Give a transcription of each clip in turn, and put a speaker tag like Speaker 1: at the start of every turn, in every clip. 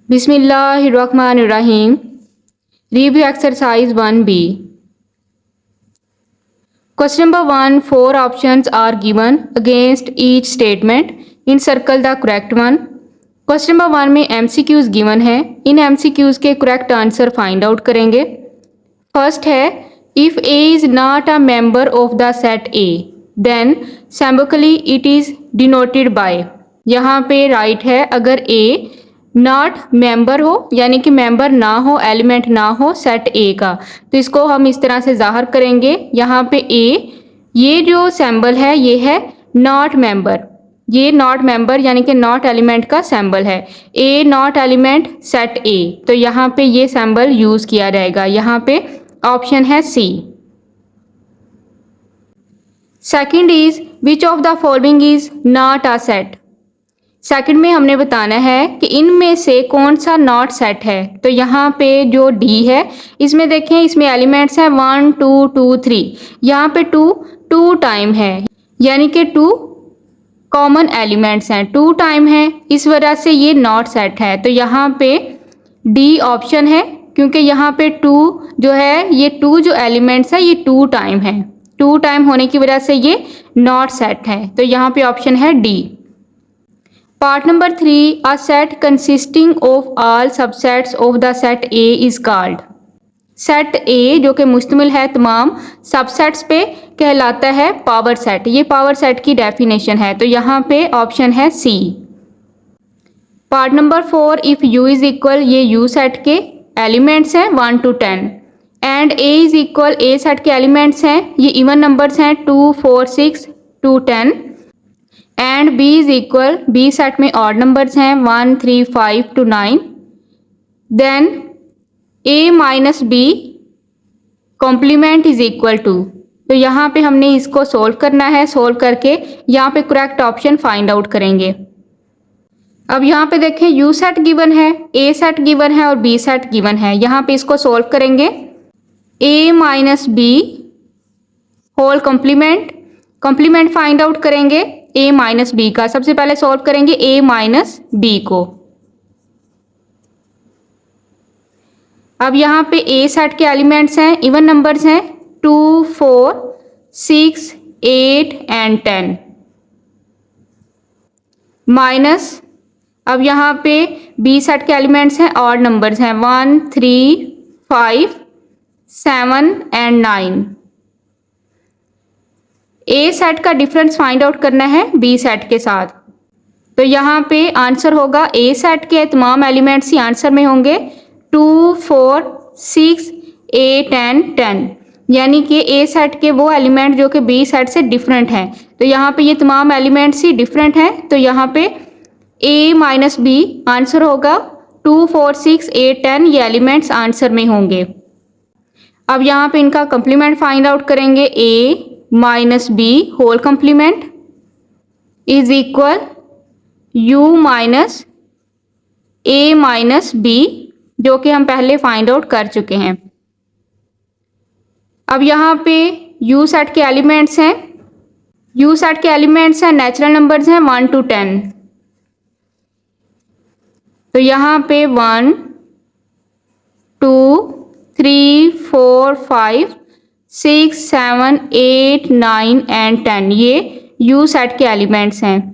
Speaker 1: Bismillahirrahmanirrahim. Review exercise 1B. Question number 1. 4 options are given against each statement. In circle the correct one. Question number 1 में MCQs given है. इन MCQs के correct answer find out करेंगे. First है if A is not a member of the set A, then symbolically it is denoted by. यहाँ पे right है अगर A not member हो यानी कि मेंबर ना हो, एलिमेंट ना हो सेट ए का, तो इसको हम इस तरह से जाहिर करेंगे. यहाँ पे ए, ये जो सिंबल है ये है नॉट मेंबर. ये नॉट मेंबर यानी कि नॉट एलिमेंट का सिंबल है. ए नॉट एलिमेंट सेट ए, तो यहाँ पे ये सिंबल यूज किया जाएगा. यहाँ पे ऑप्शन है C. Second is which of the following is not a set. Second में हमने बताना है कि इनमें से कौन सा नॉट सेट है. तो यहाँ पे जो डी है इसमें देखें, इसमें एलिमेंट्स हैं 1 2 2 3. यहाँ पे 2 टाइम है यानी कि 2 कॉमन एलिमेंट्स हैं, 2 टाइम है, इस वजह से ये नॉट सेट है. तो यहाँ पे डी ऑप्शन है क्योंकि यहाँ पे 2 जो है, ये 2 जो एलिमेंट्स है ये 2 टाइम है. 2 टाइम होने की वजह से ये नॉट सेट है. तो यहाँ पे ऑप्शन है D. Part number 3, a set consisting of all subsets of the set A is called. Set A जो कि मुश्तमिल है तमाम सबसेट्स पे कहलाता है पावर सेट. ये पावर सेट की डेफिनेशन है. तो यहाँ पे ऑप्शन है C. Part number 4, if U is equal, ये U सेट के एलिमेंट्स हैं 1 to 10 and A is equal, A set के एलिमेंट्स हैं, ये इवन नंबर्स हैं 2 4 6 2 10 and B is equal, B set में ऑड नंबर्स हैं 1 3 5 to 9. Then A minus B complement is equal to. तो यहाँ पे हमने इसको सोल्व करना है. सोल्व करके यहाँ पे करेक्ट ऑप्शन फाइंड आउट करेंगे. अब यहाँ पे देखें U सेट गिवन है, A सेट गिवन है और B सेट गिवन है. यहाँ पे इसको सोल्व करेंगे. A minus B whole complement find out करेंगे A माइनस बी का. सबसे पहले सॉल्व करेंगे A माइनस बी को. अब यहाँ पे A सेट के एलिमेंट्स हैं, इवन नंबर्स हैं 2 4 6 8 एंड 10 माइनस. अब यहाँ पे B सेट के एलिमेंट्स हैं, ऑड नंबर्स हैं 1 3 5 7 एंड 9. A सेट का डिफरेंस फाइंड आउट करना है B सेट के साथ. तो यहाँ पे आंसर होगा A सेट के तमाम एलिमेंट्स ही आंसर में होंगे 2 4 6 8 एंड 10, यानी कि A सेट के वो एलिमेंट जो कि B सेट से डिफरेंट हैं. तो यहाँ पे ये तमाम एलिमेंट्स ही डिफरेंट हैं. तो यहाँ पे A माइनस B आंसर होगा. 2 4 6 8 10 ये एलिमेंट्स आंसर में होंगे. अब यहाँ पे इनका कम्प्लीमेंट फाइंड आउट करेंगे. A minus B whole complement is equal U minus A minus B, जो कि हम पहले फाइंड आउट कर चुके हैं. अब यहाँ पे U सेट के एलिमेंट्स हैं, U सेट के एलिमेंट्स हैं नेचुरल नंबर्स हैं 1 to 10. तो यहाँ पे 1 2 3 4 5 6 7 8 9 एंड 10 ये U सेट के एलिमेंट्स हैं.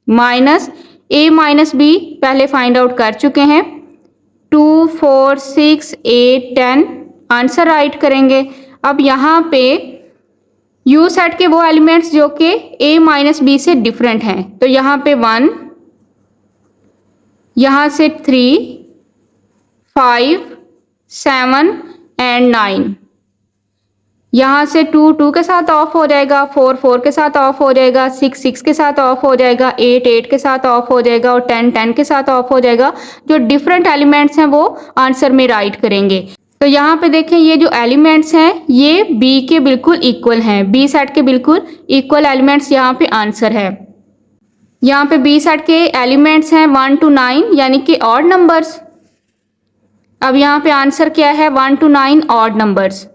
Speaker 1: माइनस A माइनस B पहले फाइंड आउट कर चुके हैं 2 4 6 8 10 आंसर राइट करेंगे. अब यहाँ पे U सेट के वो एलिमेंट्स जो कि A माइनस B से डिफरेंट हैं. तो यहाँ पे 1, यहाँ से 3 5 7 एंड 9, यहाँ से 2 2 के साथ ऑफ हो जाएगा, 4 4 के साथ ऑफ हो जाएगा, 6 6 के साथ ऑफ हो जाएगा, 8 8 के साथ ऑफ हो जाएगा और 10 10 के साथ ऑफ हो जाएगा. जो डिफरेंट एलिमेंट्स हैं वो आंसर में राइट करेंगे. तो यहाँ पे देखें ये जो एलिमेंट्स हैं ये B के बिल्कुल इक्वल हैं. B सेट के बिल्कुल इक्वल एलिमेंट्स यहाँ पे आंसर है. यहाँ पे B सेट के एलिमेंट्स हैं 1 to 9 यानी कि ऑड नंबर्स. अब यहाँ पे आंसर क्या है 1 to 9 ऑड नंबर्स.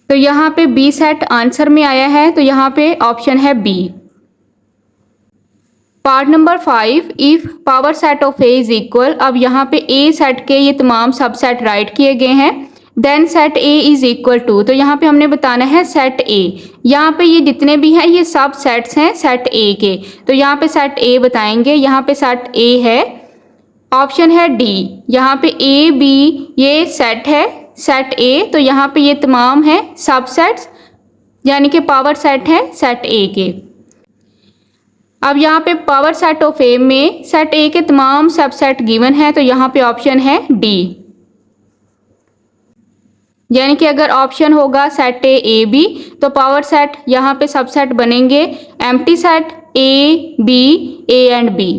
Speaker 1: तो यहाँ पे B सेट आंसर में आया है. तो यहाँ पे ऑप्शन है B. Part number 5, if power set of A is equal. अब यहाँ पे ए सेट के ये तमाम सब सेट राइट किए गए हैं। Then set A is equal to, तो यहाँ पे हमने बताना है सेट ए। यहाँ पे ये जितने भी हैं ये सब सेट्स हैं सेट ए के, तो यहाँ पे सेट ए बताएंगे। यहाँ पे सेट ए है, ऑप्शन है डी। यहाँ पे ए बी ये सेट है सेट ए, तो यहाँ पे ये तमाम है सब सेट्स, यानी कि पावर सेट है सेट ए के। अब यहाँ पे पावर सेट ऑफ ए में सेट ए के तमाम सबसेट गिवन है, तो यहाँ पे ऑप्शन है डी। यानी कि अगर ऑप्शन होगा सेट ए बी, तो पावर सेट यहाँ पे सबसेट बनेंगे empty set A B, A and B.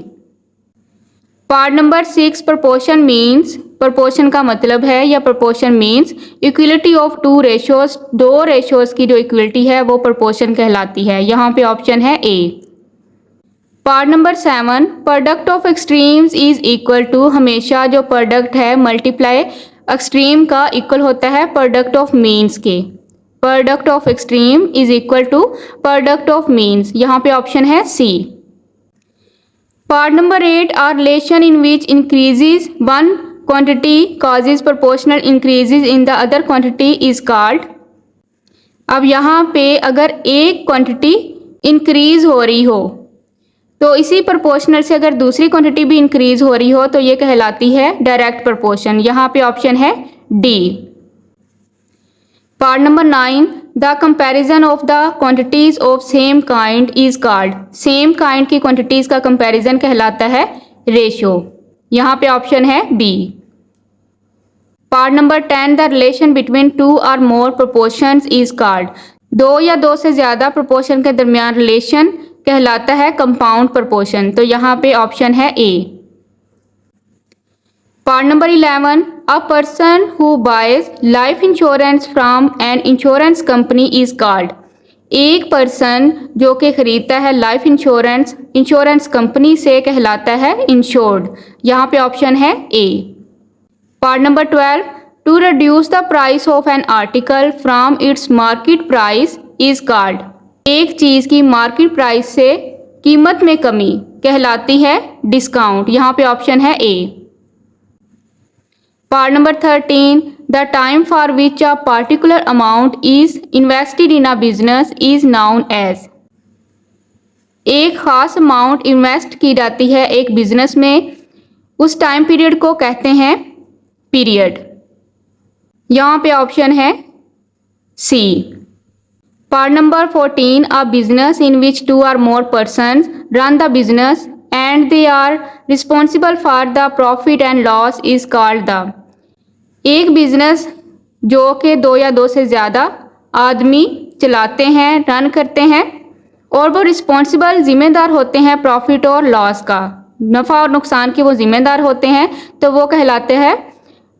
Speaker 1: Part number 6, proportion means. Proportion का मतलब है या proportion means equality of two ratios. दो रेशियोज की जो इक्वलिटी है वो प्रोपोर्शन कहलाती है। यहाँ पे ऑप्शन है A. Part number 7, product of extremes is equal to. हमेशा जो प्रोडक्ट है मल्टीप्लाई एक्सट्रीम का इक्वल होता है प्रोडक्ट ऑफ मीन्स के। Product of extreme is equal to product of means, यहाँ पे ऑप्शन है C. Part number 8, are relation in which increases one quantity causes proportional increases in the other quantity is called. अब यहाँ पे अगर एक quantity increase हो रही हो तो इसी प्रोपोर्शनल से अगर दूसरी क्वांटिटी भी इंक्रीज हो रही हो तो ये कहलाती है डायरेक्ट प्रोपोर्शन। यहाँ पे ऑप्शन है D. Part number 9, the comparison of the quantities of same kind is called. Same kind की क्वांटिटीज का कंपैरिजन कहलाता है रेशियो। यहाँ पे ऑप्शन है B. Part number 10, the relation between two or more proportions is called. दो या दो से ज्यादा प्रोपोर्शन के दरमियान रिलेशन कहलाता है कंपाउंड प्रोपोर्शन, तो यहाँ पे ऑप्शन है A. Part number 11, a person who buys life insurance from an insurance company is called. एक पर्सन जो कि खरीदता है लाइफ इंश्योरेंस इंश्योरेंस कंपनी से कहलाता है इंश्योर्ड। यहाँ पे ऑप्शन है A. Part number 12, to reduce the price of an article from its market price is called. एक चीज की मार्केट प्राइस से कीमत में कमी कहलाती है डिस्काउंट। यहाँ पे ऑप्शन है A. Part number 13, the time for which a particular amount is invested in a business is known as. एक खास अमाउंट इन्वेस्ट की जाती है एक बिजनेस में, उस टाइम पीरियड को कहते हैं पीरियड। यहाँ पे ऑप्शन है C. Part number 14, a business in which two or more persons run the business and they are responsible for the profit and loss is called the। एक business जो कि दो या दो से ज़्यादा आदमी चलाते हैं, रन करते हैं, और वो रिस्पॉन्सिबल जिम्मेदार होते हैं प्रॉफिट और लॉस का, नफ़ा और नुकसान के वो जिम्मेदार होते हैं, तो वो कहलाते हैं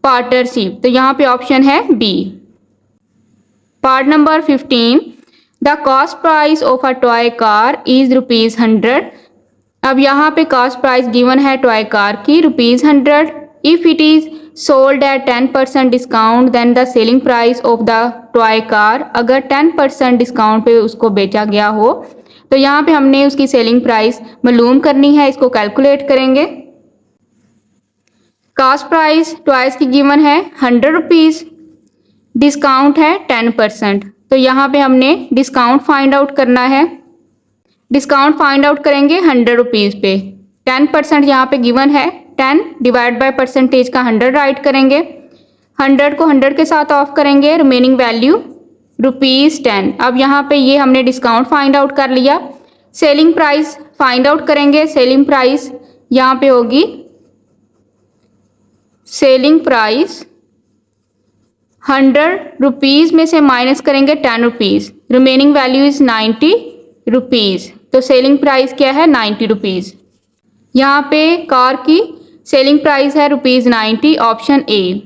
Speaker 1: पार्टनरशिप। तो यहाँ पे ऑप्शन है B. Part number 15, the cost price of a toy car is ₹100। अब यहाँ पे कॉस्ट प्राइस गिवन है टॉय कार की ₹100। If it is sold at 10% discount then the selling price of the toy car. अगर 10% discount पे उसको बेचा गया हो तो यहाँ पे हमने उसकी सेलिंग प्राइस मालूम करनी है, इसको कैलकुलेट करेंगे। कॉस्ट प्राइस टॉयज की गिवन है ₹100, डिस्काउंट है 10%, तो यहाँ पे हमने डिस्काउंट फाइंड आउट करना है। डिस्काउंट फाइंड आउट करेंगे ₹100 पे। 10% यहाँ पे गिवन है, 10 डिवाइड बाय परसेंटेज का 100 राइट करेंगे। 100 को 100 के साथ ऑफ करेंगे, रिमेनिंग वैल्यू ₹10। अब यहाँ पे ये हमने डिस्काउंट फाइंड आउट कर लिया। सेलिंग प्राइस फाइंड आउट करेंगे। सेलिंग प्राइस यहाँ पे होगी, सेलिंग प्राइस ₹100 में से माइनस करेंगे ₹10, रिमेनिंग वैल्यू इज ₹90। तो सेलिंग प्राइस क्या है, ₹90। यहाँ पे कार की सेलिंग प्राइस है ₹90, option A.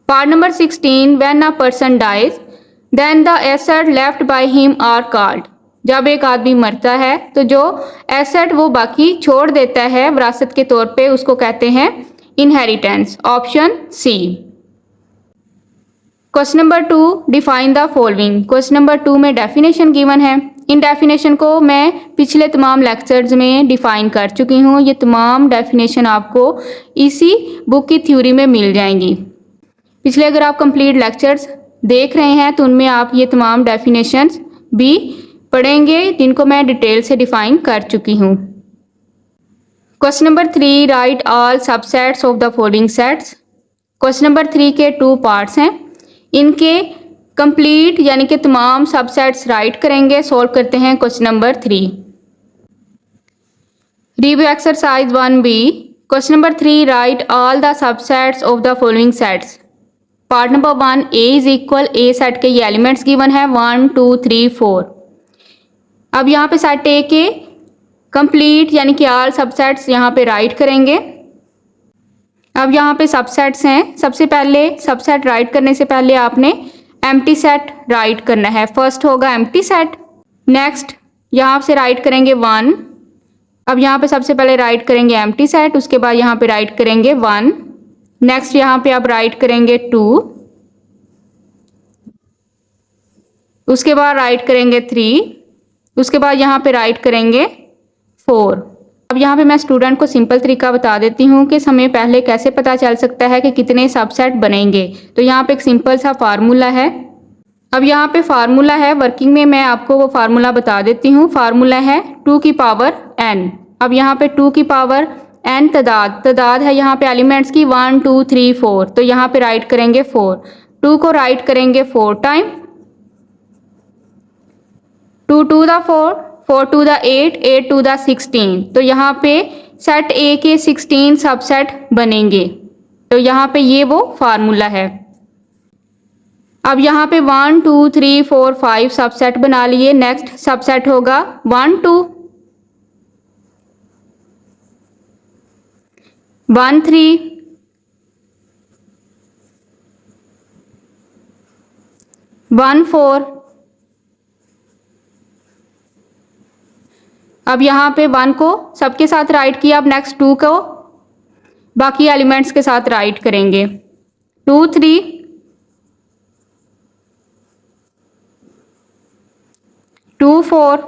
Speaker 1: Part number 16, when a person dies then the asset left by him are called. जब एक आदमी मरता है तो जो एसेट वो बाकी छोड़ देता है विरासत के तौर पे, उसको कहते हैं inheritance, option C. Question number 2, define the following. Question number 2 में डेफिनेशन गिवन है। इन डेफिनेशन को मैं पिछले तमाम लेक्चर्स में डिफ़ाइन कर चुकी हूँ। ये तमाम डेफिनेशन आपको इसी बुक की थ्योरी में मिल जाएंगी। पिछले अगर आप कंप्लीट लेक्चर्स देख रहे हैं तो उनमें आप ये तमाम डेफिनेशंस भी पढ़ेंगे जिनको मैं डिटेल से डिफ़ाइन कर चुकी हूँ। Question number 3, right all subsets of the following sets. Question number 3 के 2 पार्ट्स हैं। इनके कंप्लीट यानी कि तमाम सबसेट्स राइट करेंगे। सॉल्व करते हैं question number 3। Review exercise 1B। Question number 3, right all the subsets of the following sets. Part number 1, A is equal, A set के ये एलिमेंट्स गिवन है 1 2 3 4। अब यहाँ पे सेट ए के कंप्लीट यानी कि ऑल सबसेट्स यहाँ पे राइट करेंगे। अब यहाँ पे सबसेट्स हैं। सबसे पहले सबसेट राइट करने से पहले आपने एम्प्टी सेट राइट करना है। फर्स्ट होगा एम्प्टी सेट। नेक्स्ट यहाँ से राइट करेंगे 1। अब यहाँ पे सबसे पहले राइट करेंगे एम्प्टी सेट, उसके बाद यहाँ पे राइट करेंगे 1। नेक्स्ट यहाँ पे आप राइट करेंगे 2, उसके बाद राइट करेंगे 3, उसके बाद यहाँ पे राइट करेंगे 4। अब यहाँ पे मैं स्टूडेंट को सिंपल तरीका बता देती हूँ कि हमें पहले कैसे पता चल सकता है कि कितने सबसेट बनेंगे। तो यहाँ पे एक सिंपल सा फार्मूला है। अब यहाँ पे फार्मूला है, वर्किंग में मैं आपको वो फार्मूला बता देती हूँ। फार्मूला है 2 की पावर n। अब यहाँ पे 2 की पावर n तादाद है यहाँ पे एलिमेंट्स की 1 2 3 4। तो यहाँ पे राइट करेंगे 4। 2 को राइट करेंगे 4 टाइम। 2 2 the 4, 4 2 the 8, 8 2 the 16। तो यहाँ पे सेट ए के 16 सबसेट बनेंगे। तो यहाँ पे ये वो फार्मूला है। अब यहाँ पे 1 2 3 4 5 सबसेट बना लिए। नेक्स्ट सबसेट होगा 1 2, 1 3, 1 4। अब यहाँ पे 1 को सबके साथ राइट किया। अब नेक्स्ट 2 को बाकी एलिमेंट्स के साथ राइट करेंगे। 2 3, 2 4,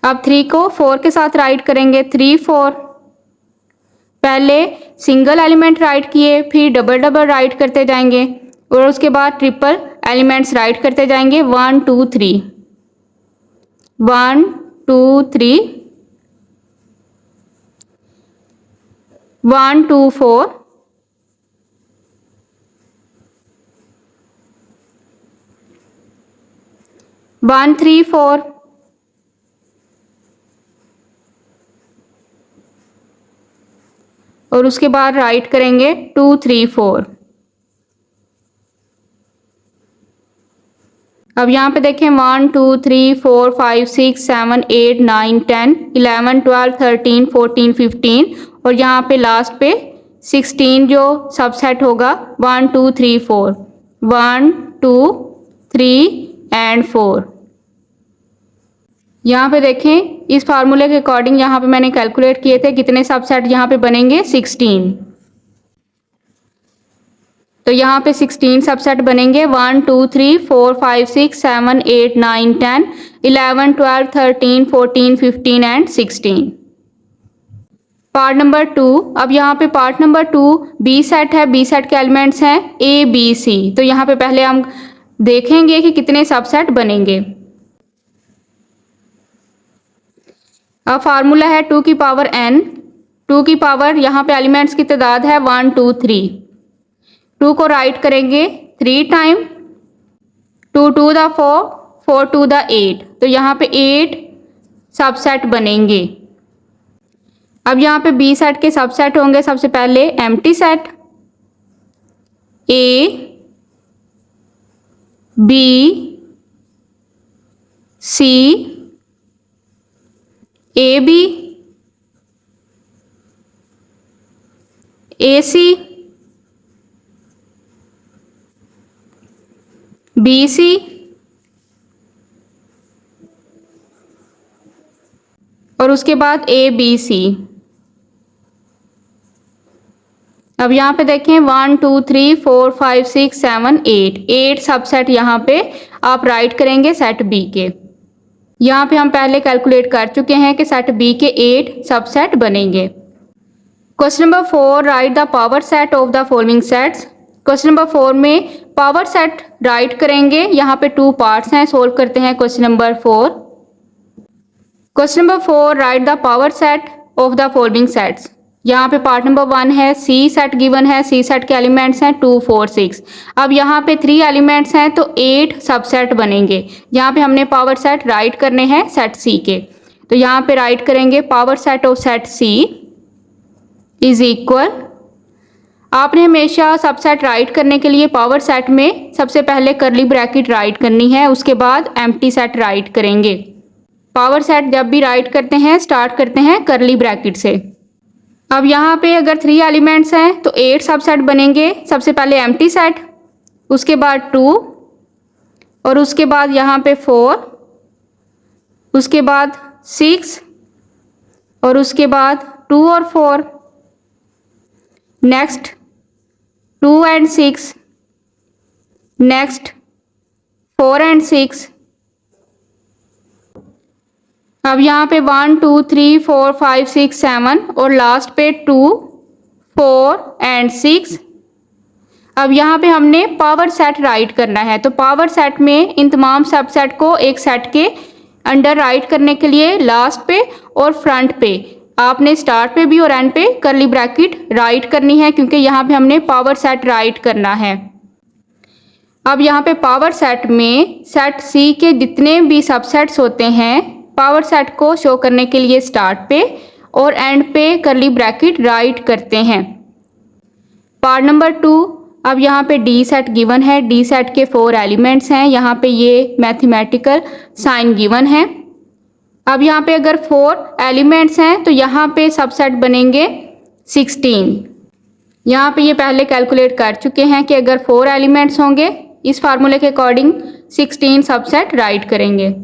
Speaker 1: अब 3 को 4 के साथ राइट करेंगे 3 4। पहले सिंगल एलिमेंट राइट किए, फिर डबल डबल राइट करते जाएंगे और उसके बाद ट्रिपल एलिमेंट्स राइट करते जाएंगे 1 2 3, 1 2 3, 1 2 4, 1 3 4, और उसके बाद राइट करेंगे 2 3 4। अब यहाँ पे देखें 1 2 3 4 5 6 7 8 9 10 11 12 13 14 15 और यहाँ पे लास्ट पे 16 जो सबसेट होगा 1 2 3 4, 1 2 3 एंड 4। यहाँ पे देखें इस फार्मूले के अकॉर्डिंग यहाँ पे मैंने कैलकुलेट किए थे कितने सबसेट यहाँ पे बनेंगे 16। तो यहाँ पे 16 सबसेट बनेंगे 1 2 3 4 5 6 7 8 9 10 11 12 13 14 15 एंड 16। Part number 2। अब यहाँ पे पार्ट नंबर 2 बी सेट है। बी सेट के एलिमेंट्स हैं ए बी सी। तो यहाँ पे पहले हम देखेंगे कि कितने सबसेट बनेंगे। अब फार्मूला है 2 की पावर n। 2 की पावर यहाँ पे एलिमेंट्स की तादाद है 1 2 3। 2 को राइट करेंगे 3 टाइम। 2 2 the 4, 4 2 the 8। तो यहाँ पे 8 सबसेट बनेंगे। अब यहाँ पे बी सेट के सबसेट होंगे। सबसे पहले empty set A B C, A B, A C, B C, और उसके बाद ए बी सी। अब यहाँ पे देखें 1 2 3 4 5 6 7 8 सबसेट यहाँ पे आप राइट करेंगे सेट बी के। यहाँ पे हम पहले कैलकुलेट कर चुके हैं कि सेट बी के 8 सबसेट बनेंगे। Question number 4, right the power set of the following sets. Question number 4 में पावर सेट राइट करेंगे। यहाँ पे 2 पार्ट्स हैं, सोल्व करते हैं question number 4। Question number 4, right the power set of the following sets. यहाँ पे पार्ट नंबर 1 है, सी सेट गिवन है, सी सेट के एलिमेंट्स हैं 2 4 6। अब यहाँ पे 3 एलिमेंट्स हैं तो 8 सबसेट बनेंगे। यहाँ पे हमने पावर सेट राइट करने हैं सेट सी के, तो यहाँ पे राइट करेंगे power set of set C is equal, आपने हमेशा सबसेट राइट करने के लिए पावर सेट में सबसे पहले करली ब्रैकेट राइट करनी है, उसके बाद एम्प्टी सेट राइट करेंगे। पावर सेट जब भी राइट करते हैं स्टार्ट करते हैं करली ब्रैकेट से। अब यहाँ पे अगर 3 एलिमेंट्स हैं तो 8 सबसेट बनेंगे। सबसे पहले एम्प्टी सेट, उसके बाद 2 और उसके बाद यहाँ पे 4, उसके बाद 6 और उसके बाद 2 और 4, नेक्स्ट 2 एंड 6, नेक्स्ट 4 एंड 6। अब यहाँ पे 1 2 3 4 5 6 7 और लास्ट पे 2 4 एंड 6। अब यहाँ पे हमने पावर सेट राइट करना है, तो पावर सेट में इन तमाम सबसेट को एक सेट के अंडर राइट करने के लिए लास्ट पे और फ्रंट पे आपने स्टार्ट पे भी और एंड पे करली ब्रैकेट राइट करनी है, क्योंकि यहाँ पे हमने पावर सेट राइट करना है। अब यहाँ पे पावर सेट में सेट सी के जितने भी सबसेट्स होते हैं पावर सेट को शो करने के लिए स्टार्ट पे और एंड पे करली ब्रैकेट राइट करते हैं। पार्ट नंबर 2, अब यहाँ पे डी सेट गिवन है, डी सेट के 4 एलिमेंट्स हैं, यहाँ पे ये मैथमेटिकल साइन गिवन है। अब यहाँ पे अगर 4 एलिमेंट्स हैं तो यहाँ पे सबसेट बनेंगे 16। यहाँ पे ये पहले कैलकुलेट कर चुके हैं कि अगर 4 एलिमेंट्स होंगे इस फार्मूले के अकॉर्डिंग 16 सबसेट राइट करेंगे।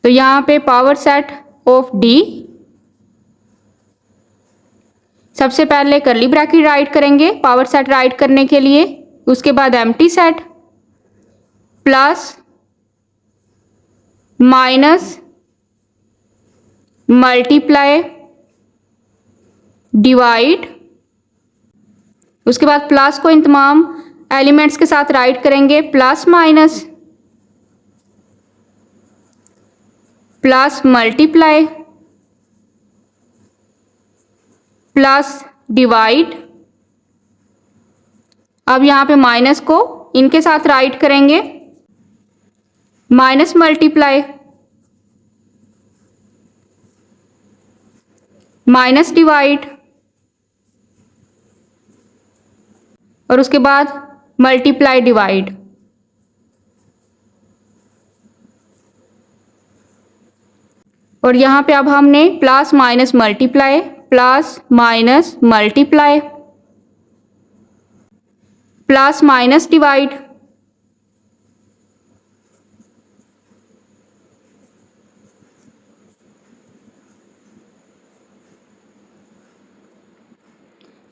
Speaker 1: तो यहाँ पे पावर सेट ऑफ डी, सबसे पहले करली ब्रैकेट राइट करेंगे पावर सेट राइट करने के लिए, उसके बाद empty set plus minus multiply divide, उसके बाद प्लस को इन तमाम एलिमेंट्स के साथ राइट करेंगे plus minus plus multiply plus divide. अब यहाँ पे माइनस को इनके साथ राइट करेंगे माइनस मल्टीप्लाई माइनस डिवाइड और उसके बाद मल्टीप्लाई डिवाइड। और यहाँ पे अब हमने plus minus multiply plus minus multiply plus minus divide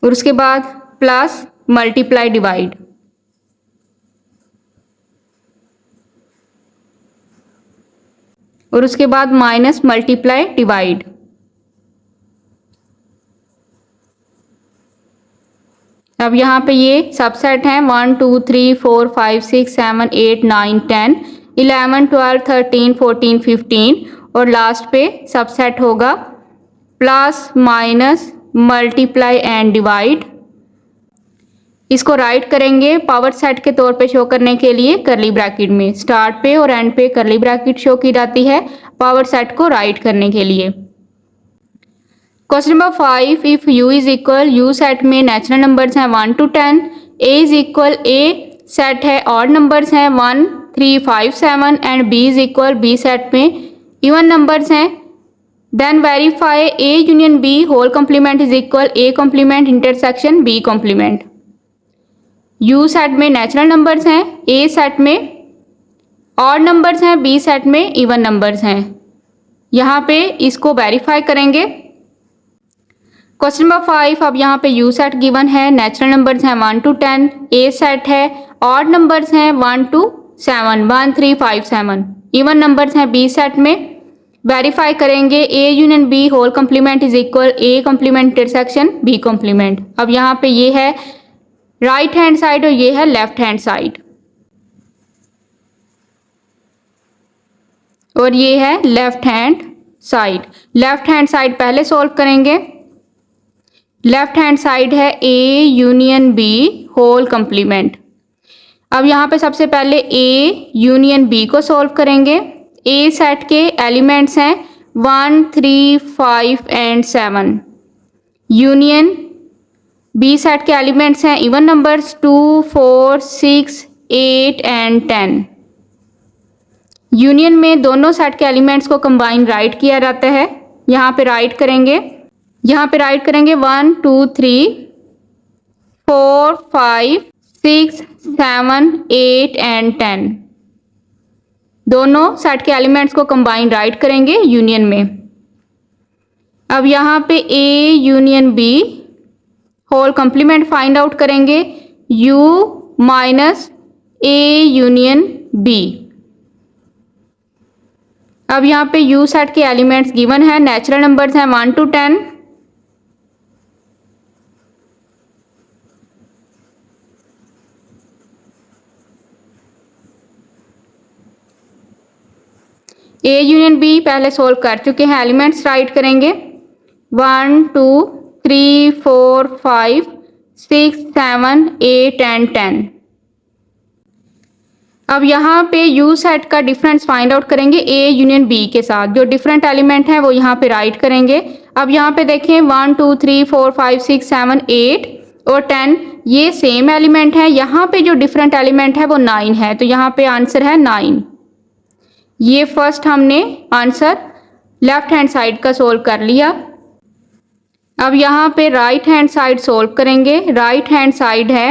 Speaker 1: और उसके बाद प्लस मल्टीप्लाई डिवाइड। और उसके बाद माइनस मल्टीप्लाई डिवाइड। अब यहाँ पे ये सबसेट हैं 1 2 3 4 5 6 7 8 9 10 11 12 13 14 15 और लास्ट पे सबसेट होगा plus minus multiply and divide. इसको राइट करेंगे पावर सेट के तौर पे शो करने के लिए करली ब्रैकेट में, स्टार्ट पे और एंड पे करली ब्रैकेट शो की जाती है पावर सेट को राइट करने के लिए। Question number 5, if u is equal, u set में नेचुरल नंबर्स हैं 1 to 10, a is equal, a set है ऑड नंबर्स हैं 1 3 5 7 and b is equal, b set में इवन नंबर्स हैं, then verify a union b whole complement is equal a complement intersection b complement. u set में natural numbers हैं, a set में odd numbers हैं, b set में even numbers हैं। यहाँ पे इसको वेरीफाई करेंगे। क्वेश्चन नंबर 5, अब यहाँ पे यू सेट गिवन है, नेचुरल नंबर्स हैं 1 to 10, ए सेट है, ऑड नंबर्स हैं 1 to 7, 1 3 5 7, इवन नंबर्स हैं बी सेट में। वेरीफाई करेंगे A union B whole complement is equal A complement intersection B complement. अब यहाँ पे ये है राइट हैंड साइड और ये है लेफ्ट हैंड साइड, और ये है left hand side. Left hand side पहले सॉल्व करेंगे। लेफ्ट हैंड साइड है A union B whole complement. अब यहाँ पे सबसे पहले ए यूनियन बी को सॉल्व करेंगे। ए सेट के एलिमेंट्स हैं 1 3 5 एंड 7। यूनियन बी सेट के एलिमेंट्स हैं इवन नंबर्स 2 4 6 8 एंड 10। यूनियन में दोनों सेट के एलिमेंट्स को कंबाइन राइट किया जाता है। यहाँ पे राइट करेंगे 1 2 3 4 5 6 7 8 एंड 10। दोनों सेट के एलिमेंट्स को कंबाइन राइट करेंगे यूनियन में। अब यहाँ पे A union B whole complement find out करेंगे, u minus A union B. अब यहाँ पे u सेट के एलिमेंट्स गिवन है, नेचुरल नंबर्स हैं 1 to 10। ए यूनियन बी पहले सोल्व कर चुके हैं, एलिमेंट्स राइट करेंगे 1 2 3 4 5 6 7 8 एंड 10। अब यहाँ पे यू सेट का डिफरेंस फाइंड आउट करेंगे ए यूनियन बी के साथ। जो डिफरेंट एलिमेंट है वो यहाँ पे राइट करेंगे। अब यहाँ पे देखें 1 2 3 4 5 6 7 8 और 10 ये सेम एलिमेंट है। यहाँ पे जो डिफरेंट एलिमेंट है वो 9 है, तो यहाँ पे आंसर है 9। ये फर्स्ट हमने आंसर लेफ्ट हैंड साइड का सोल्व कर लिया। अब यहाँ पे राइट हैंड साइड सोल्व करेंगे। राइट हैंड साइड है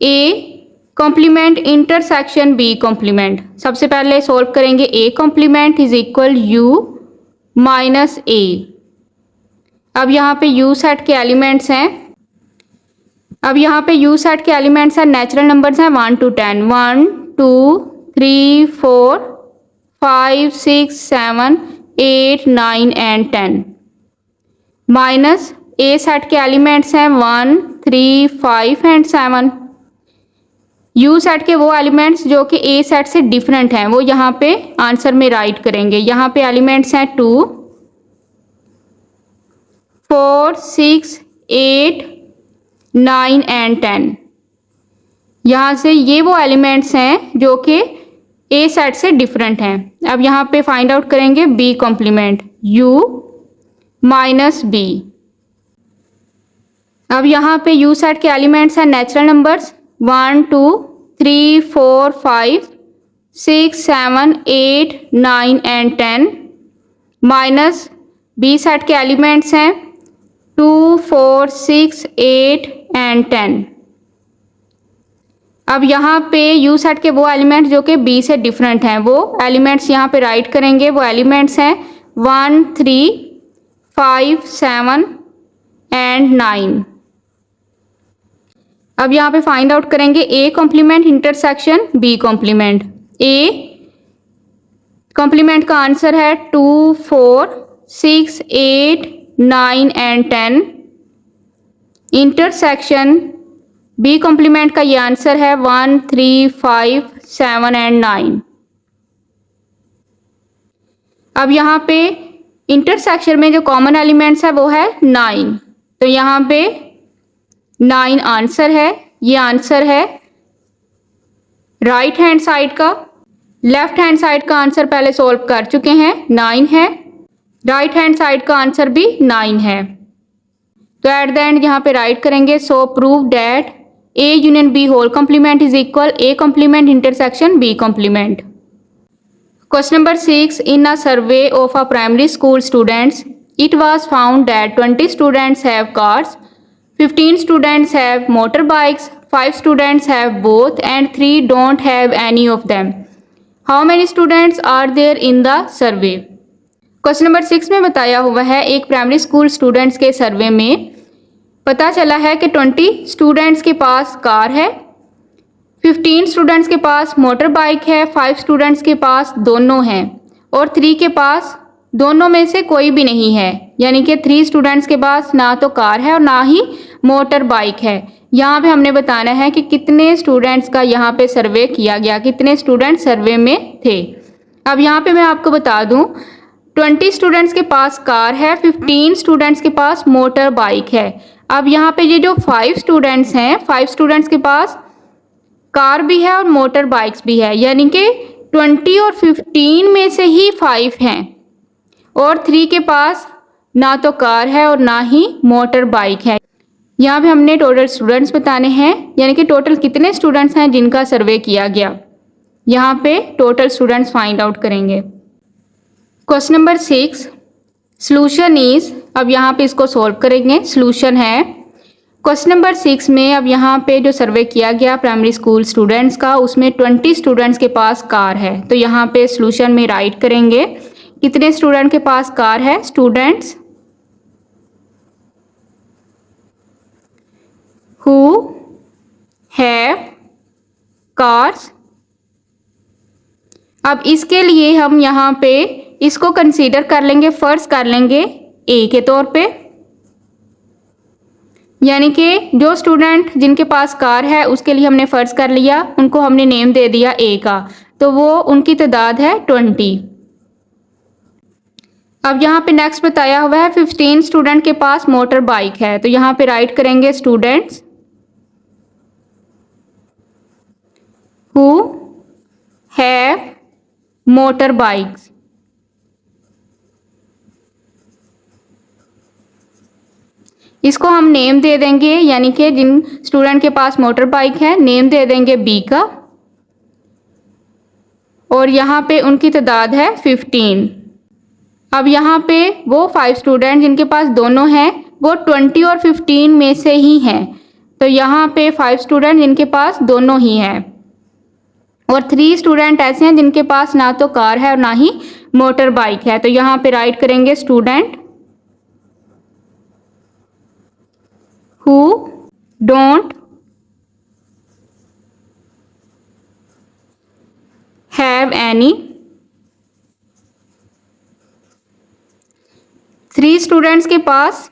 Speaker 1: A complement intersection B complement. सबसे पहले सोल्व करेंगे A complement is equal U minus A. अब यहाँ पे यू सेट के एलिमेंट्स हैं, नेचुरल नंबर्स हैं 1 to 10, 1 2 3 4 5 6 7 8 9 and 10 minus A set के एलिमेंट्स हैं 1 3 5 एंड 7। यू सेट के वो एलिमेंट्स जो कि ए सेट से डिफरेंट हैं वो यहाँ पे आंसर में राइट करेंगे। यहाँ पे एलिमेंट्स हैं 2 4 6 8 9 एंड 10। यहाँ से ये वो एलिमेंट्स हैं जो कि ए सेट से डिफरेंट हैं। अब यहाँ पे फाइंड आउट करेंगे B complement u minus B. अब यहाँ पे यू सेट के एलिमेंट्स हैं natural numbers 1 2 3 4 5 6 7 8 9 and 10 minus B set के एलिमेंट्स हैं 2 4 6 8 एंड 10। अब यहाँ पे यू सेट के वो एलिमेंट्स जो कि बी से डिफरेंट हैं वो एलिमेंट्स यहाँ पे राइट करेंगे। वो एलिमेंट्स हैं 1 3 5 7 एंड 9। अब यहाँ पे फाइंड आउट करेंगे A complement intersection B complement. A complement का आंसर है 2 4 6 8 9 एंड 10। इंटरसेक्शन बी कॉम्प्लीमेंट का ये आंसर है 1 3 5 7 एंड 9। अब यहाँ पे इंटरसेक्शन में जो कॉमन एलिमेंट्स है वो है 9, तो यहाँ पे 9 आंसर है। ये आंसर है राइट हैंड साइड का। लेफ्ट हैंड साइड का आंसर पहले सॉल्व कर चुके हैं, 9 है। राइट हैंड साइड का आंसर भी 9 है। तो एट द एंड यहाँ पे राइट करेंगे so prove that A union B whole complement is equal A complement intersection B complement. Question number 6. In a survey of a primary school students, it was found that 20 students have cars, 15 students have motorbikes, 5 students have both, and 3 don't have any of them. How many students are there in the survey? Question number 6 में बताया हुआ है एक primary school students के सर्वे में पता चला है कि 20 स्टूडेंट्स के पास कार है, 15 स्टूडेंट्स के पास मोटर बाइक है, 5 स्टूडेंट्स के पास दोनों हैं और 3 के पास दोनों में से कोई भी नहीं है। यानी कि 3 स्टूडेंट्स के पास ना तो कार है और ना ही मोटर बाइक है। यहाँ पे हमने बताना है कि कितने स्टूडेंट्स का यहाँ पे सर्वे किया गया, कितने स्टूडेंट सर्वे में थे। अब यहाँ पे मैं आपको बता दूँ 20 स्टूडेंट्स के पास कार है, 15 स्टूडेंट्स के पास मोटर बाइक है। अब यहाँ पे ये जो 5 स्टूडेंट्स हैं, 5 स्टूडेंट्स के पास कार भी है और मोटर बाइक्स भी है, यानी कि 20 और 15 में से ही 5 हैं और 3 के पास ना तो कार है और ना ही मोटर बाइक है। यहाँ पे हमने टोटल स्टूडेंट्स बताने हैं, यानी कि टोटल कितने स्टूडेंट्स हैं जिनका सर्वे किया गया। यहाँ पे टोटल स्टूडेंट्स फाइंड आउट करेंगे। क्वेश्चन नंबर 6 सॉल्यूशन इज, अब यहाँ पे इसको सॉल्व करेंगे। सॉल्यूशन है क्वेश्चन नंबर 6 में, अब यहाँ पे जो सर्वे किया गया प्राइमरी स्कूल स्टूडेंट्स का, उसमें 20 स्टूडेंट्स के पास कार है। तो यहाँ पे सॉल्यूशन में राइट करेंगे कितने स्टूडेंट के पास कार है। Students who have cars. अब इसके लिए हम यहाँ पे इसको कंसीडर कर लेंगे, फर्ज कर लेंगे ए के तौर पे, यानी कि जो स्टूडेंट जिनके पास कार है उसके लिए हमने फर्ज कर लिया, उनको हमने नेम दे दिया ए का, तो वो उनकी तादाद है 20। अब यहाँ पे नेक्स्ट बताया हुआ है 15 स्टूडेंट के पास मोटर बाइक है। तो यहाँ पे राइट करेंगे students who have motor bikes. इसको हम नेम दे देंगे, यानी कि जिन स्टूडेंट के पास मोटर बाइक है नेम दे देंगे बी का, और यहाँ पे उनकी तादाद है 15। अब यहाँ पे वो 5 स्टूडेंट जिनके पास दोनों हैं वो 20 और 15 में से ही हैं। तो यहाँ पे 5 स्टूडेंट जिनके पास दोनों ही हैं और 3 स्टूडेंट ऐसे हैं जिनके पास ना तो कार है और ना ही मोटर बाइक है। तो यहाँ पे राइट करेंगे student who don't have any. 3 students के पास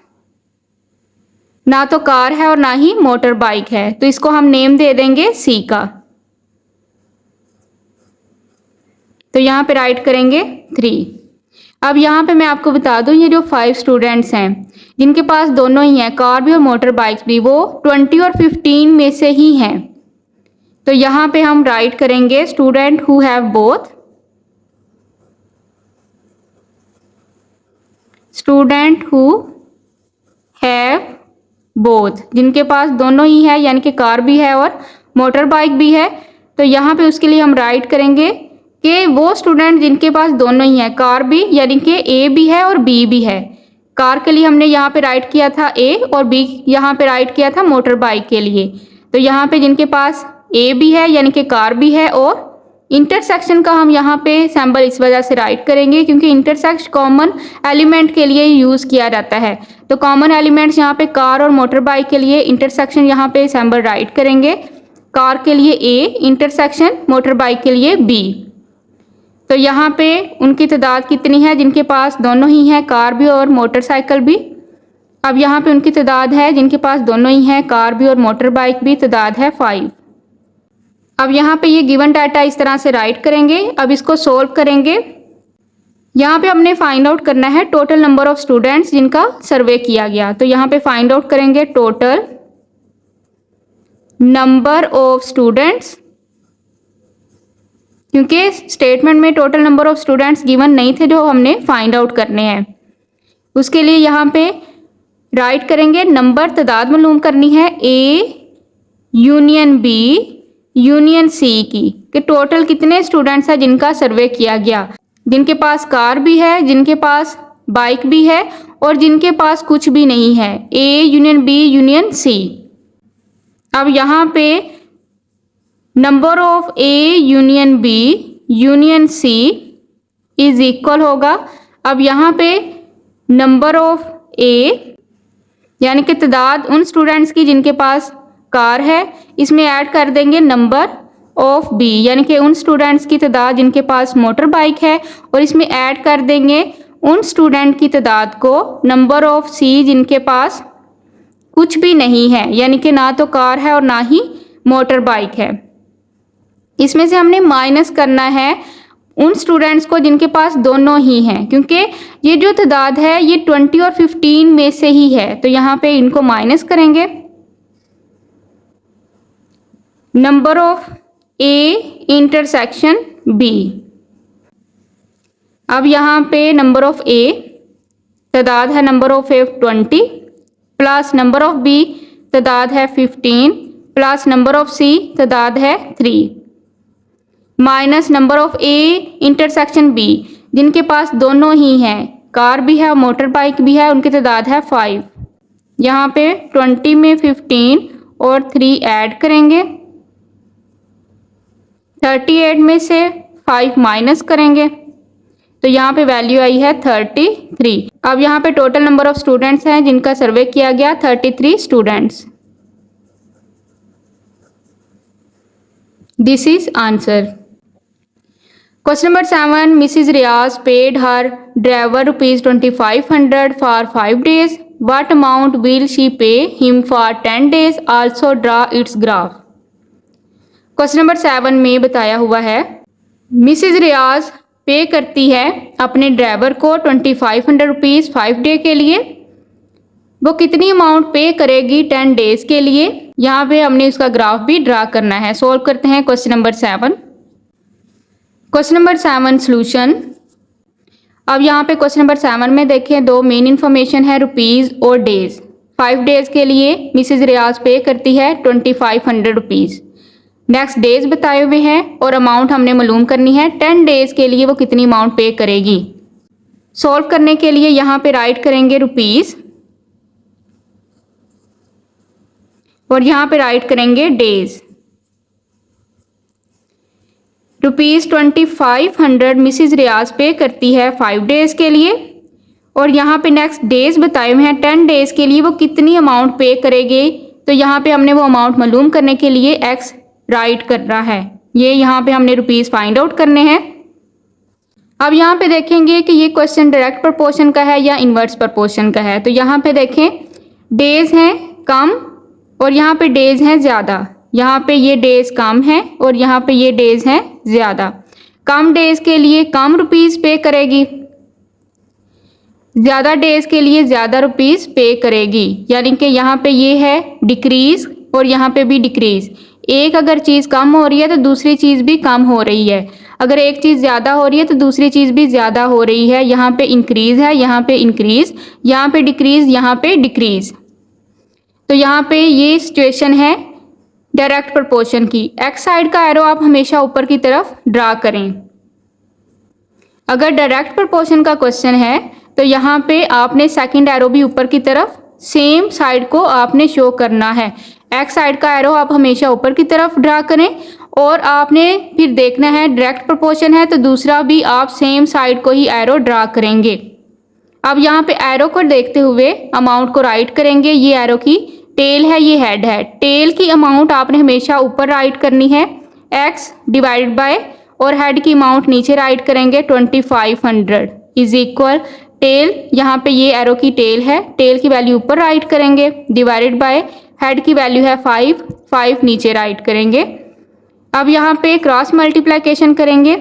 Speaker 1: ना तो कार है और ना ही मोटर बाइक है, तो इसको हम नेम दे देंगे सी का। तो यहाँ पे राइट करेंगे 3। अब यहाँ पे मैं आपको बता दूँ ये जो 5 स्टूडेंट्स हैं जिनके पास दोनों ही हैं, कार भी और मोटर बाइक्स भी, वो 20 और 15 में से ही हैं। तो यहाँ पे हम राइट करेंगे student who have both. Student who have both, जिनके पास दोनों ही है, यानी कि कार भी है और मोटर बाइक भी है। तो यहाँ पे उसके लिए हम राइट करेंगे कि वो स्टूडेंट जिनके पास दोनों ही है, कार भी यानी कि ए भी है और बी भी है। कार के लिए हमने यहाँ पे राइट किया था ए और बी यहाँ पे राइट किया था मोटर बाइक के लिए। तो यहाँ पे जिनके पास ए भी है यानी कि कार भी है, और इंटरसेक्शन का हम यहाँ पे सैम्बल इस वजह से राइट करेंगे क्योंकि इंटरसेक्शन कॉमन एलिमेंट के लिए यूज़ किया जाता है। तो कॉमन एलिमेंट्स यहाँ पे कार और मोटर बाइक के लिए इंटरसेक्शन यहाँ पे सैम्बल राइट करेंगे। कार के लिए ए, इंटरसेक्शन मोटर बाइक के लिए बी। तो यहाँ पे उनकी तादाद कितनी है जिनके पास दोनों ही हैं, कार भी और मोटरसाइकिल भी। अब यहाँ पे उनकी तादाद है जिनके पास दोनों ही हैं, कार भी और मोटर बाइक भी, तादाद है 5। अब यहाँ पे ये गिवन डाटा इस तरह से राइट करेंगे। अब इसको सोल्व करेंगे। यहाँ पे हमने फाइंड आउट करना है टोटल नंबर ऑफ स्टूडेंट्स जिनका सर्वे किया गया। तो यहाँ पे फाइंड आउट करेंगे टोटल नंबर ऑफ स्टूडेंट्स, क्योंकि स्टेटमेंट में total number of students given नहीं थे जो हमने फाइंड आउट करने हैं। उसके लिए यहाँ पे राइट करेंगे नंबर, तादाद मालूम करनी है A union B union C की, कि टोटल कितने स्टूडेंट्स हैं जिनका सर्वे किया गया, जिनके पास कार भी है, जिनके पास बाइक भी है और जिनके पास कुछ भी नहीं है, A union B union C. अब यहाँ पे number of A union B union C is equal होगा। अब यहाँ पे नंबर ऑफ ए यानी कि तादाद उन स्टूडेंट्स की जिनके पास कार है, इसमें ऐड कर देंगे नंबर ऑफ बी यानी कि उन स्टूडेंट्स की तादाद जिनके पास मोटर बाइक है, और इसमें ऐड कर देंगे उन स्टूडेंट की तादाद को नंबर ऑफ सी जिनके पास कुछ भी नहीं है, यानी कि ना तो कार है और ना ही मोटर बाइक है। इसमें से हमने माइनस करना है उन स्टूडेंट्स को जिनके पास दोनों ही हैं, क्योंकि ये जो तादाद है ये 20 और 15 में से ही है, तो यहाँ पे इनको माइनस करेंगे। Number of A intersection B. अब यहाँ पे नंबर ऑफ ए तादाद है number of A 20 plus number of B तादाद है 15 प्लस नंबर ऑफ सी तादाद है 3 minus number of A intersection B जिनके पास दोनों ही हैं, कार भी है मोटर बाइक भी है, उनकी तादाद है 5। यहाँ पे 20 में 15 और 3 ऐड करेंगे, 38 में से 5 माइनस करेंगे, तो यहाँ पे वैल्यू आई है 33। अब यहाँ पे टोटल नंबर ऑफ स्टूडेंट्स हैं जिनका सर्वे किया गया 33 students. This is answer. Question number 7, Mrs Riaz paid her driver ₹2500 for 5 days. What amount will she pay him for 10 days? Also draw its graph. Question number 7 में बताया हुआ है मिसिज रियाज पे करती है अपने ड्राइवर को ₹2500 5 डे के लिए। वो कितनी अमाउंट पे करेगी 10 डेज के लिए? यहाँ पे हमने उसका ग्राफ भी ड्रा करना है। सोल्व करते हैं question number 7। Question number 7 solution. अब यहाँ पे क्वेश्चन नंबर 7 में देखें, दो मेन इन्फॉर्मेशन है रुपीज़ और डेज। 5 डेज के लिए मिसिज रियाज पे करती है ₹2500। नेक्स्ट डेज बताए हुए हैं और अमाउंट हमने मालूम करनी है 10 डेज के लिए वो कितनी अमाउंट पे करेगी। सॉल्व करने के लिए यहाँ पे राइट करेंगे रुपीज़ और यहाँ पे राइट करेंगे डेज। ₹2500 मिसिज रियाज पे करती है 5 डेज के लिए और यहाँ पे नेक्स्ट डेज बताए हुए हैं 10 डेज के लिए वो कितनी अमाउंट पे करेगी। तो यहाँ पे हमने वो अमाउंट मालूम करने के लिए एक्स राइट करना है। ये यहाँ पे हमने रुपीज़ फाइंड आउट करने हैं। अब यहाँ पे देखेंगे कि ये क्वेश्चन डायरेक्ट प्रपोर्शन का है या इन्वर्स प्रपोर्शन का है। तो यहाँ पे देखें डेज हैं कम और यहाँ पे डेज हैं ज़्यादा। यहाँ पे ये डेज कम है और यहाँ पे ये डेज हैं ज़्यादा। कम डेज के लिए कम रुपीज़ पे करेगी, ज़्यादा डेज के लिए ज़्यादा रुपीज़ पे करेगी। यानी कि यहाँ पे ये है डिक्रीज़ और यहाँ पे भी डिक्रीज़। एक अगर चीज़ कम हो रही है तो दूसरी चीज़ भी कम हो रही है, अगर एक चीज़ ज़्यादा हो रही है तो दूसरी चीज़ भी ज़्यादा हो रही है। यहाँ पे इंक्रीज़ है, यहाँ पे इंक्रीज़, यहाँ पे डिक्रीज़, यहाँ पे डिक्रीज़। तो यहाँ पे ये सिचुएशन है डायरेक्ट प्रपोर्शन की। एक्स साइड का एरो आप हमेशा ऊपर की तरफ ड्रा करें। अगर डायरेक्ट प्रपोर्शन का क्वेश्चन है तो यहाँ पे आपने सेकंड एरो भी ऊपर की तरफ सेम साइड को आपने शो करना है। एक्स साइड का एरो आप हमेशा ऊपर की तरफ ड्रा करें और आपने फिर देखना है डायरेक्ट प्रपोर्शन है तो दूसरा भी आप सेम साइड को ही एरो ड्रा करेंगे। अब यहाँ पे एरो को देखते हुए अमाउंट को राइट करेंगे। ये एरो की टेल है, ये हेड है। टेल की अमाउंट आपने हमेशा ऊपर राइट करनी है x डिवाइडेड बाय, और हेड की अमाउंट नीचे राइट करेंगे 2500 इज इक्वल टेल। यहाँ पे ये एरो की टेल है, टेल की वैल्यू ऊपर राइट करेंगे डिवाइडेड बाय हेड की वैल्यू है 5 नीचे राइट करेंगे। अब यहाँ पे क्रॉस मल्टीप्लिकेशन करेंगे,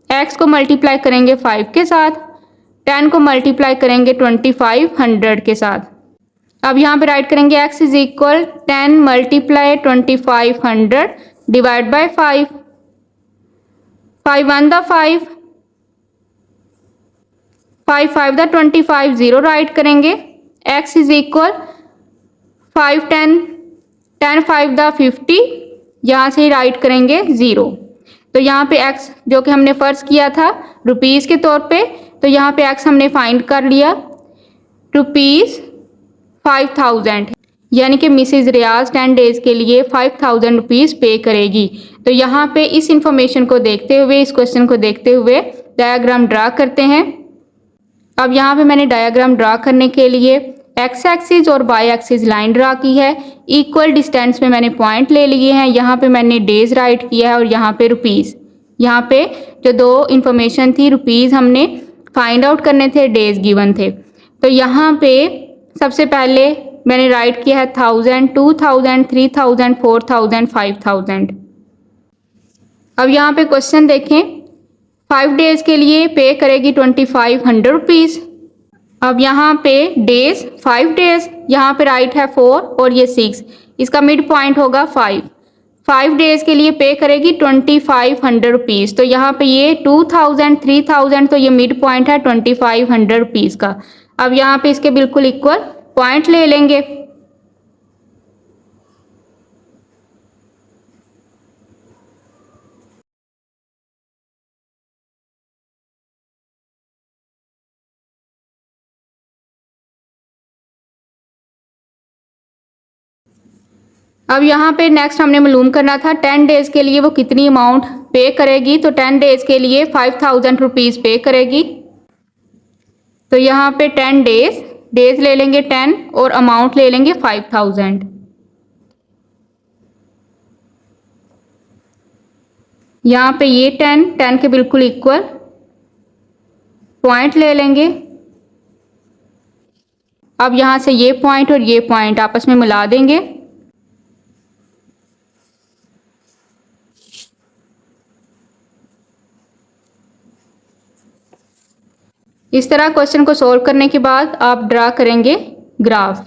Speaker 1: x को मल्टीप्लाई करेंगे 5 के साथ, 10 को मल्टीप्लाई करेंगे 2500 के साथ। अब यहाँ पे राइट करेंगे x is equal 10 multiply 2500 divide by 5, 5 1 the 5, 5 5 the 25, 0 right करेंगे। x इज इक्वल 5 10, 10 5 द 50, यहाँ से राइट करेंगे 0। तो यहाँ पे x जो कि हमने फ़र्ज किया था रुपीज़ के तौर पे, तो यहाँ पे x हमने फाइंड कर लिया ₹5000, यानी कि मिसिज रियाज 10 डेज के लिए ₹5000 पे करेगी। तो यहाँ पे इस इंफॉर्मेशन को देखते हुए, इस क्वेश्चन को देखते हुए डायग्राम ड्रा करते हैं। अब यहाँ पे मैंने डायग्राम ड्रा करने के लिए एक्स एक्सिस और वाई एक्सिस लाइन ड्रा की है। इक्वल डिस्टेंस में मैंने पॉइंट ले लिए हैं। यहाँ पे मैंने डेज राइट किया है और यहाँ पे रुपीज़। यहाँ पे जो दो इन्फॉर्मेशन थी, रुपीज़ हमने फाइंड आउट करने थे, डेज गिवन थे। तो यहाँ पे सबसे पहले मैंने राइट किया है 1000, 2000, 3000, 4000, 5000। अब यहाँ पे क्वेश्चन देखें, 5 डेज के लिए पे करेगी 2500 रुपीज़। अब यहाँ पे डेज 5 डेज, यहाँ पे राइट है 4 और ये 6, इसका मिड पॉइंट होगा 5 डेज के लिए पे करेगी 2500 रुपीज़। तो यहाँ पे ये 2000, 3000, तो ये मिड पॉइंट है 2500 रुपीज़ का। अब यहाँ पे इसके बिल्कुल इक्वल पॉइंट ले लेंगे। अब यहाँ पे नेक्स्ट हमने मालूम करना था 10 डेज के लिए वो कितनी अमाउंट पे करेगी। तो 10 डेज के लिए 5000 रुपीज़ पे करेगी। तो यहाँ पे 10 डेज ले लेंगे 10 और अमाउंट ले लेंगे 5000। यहाँ पे ये 10 के बिल्कुल इक्वल पॉइंट ले लेंगे। अब यहाँ से ये पॉइंट और ये पॉइंट आपस में मिला देंगे। इस तरह क्वेश्चन को सॉल्व करने के बाद आप ड्रा करेंगे graph.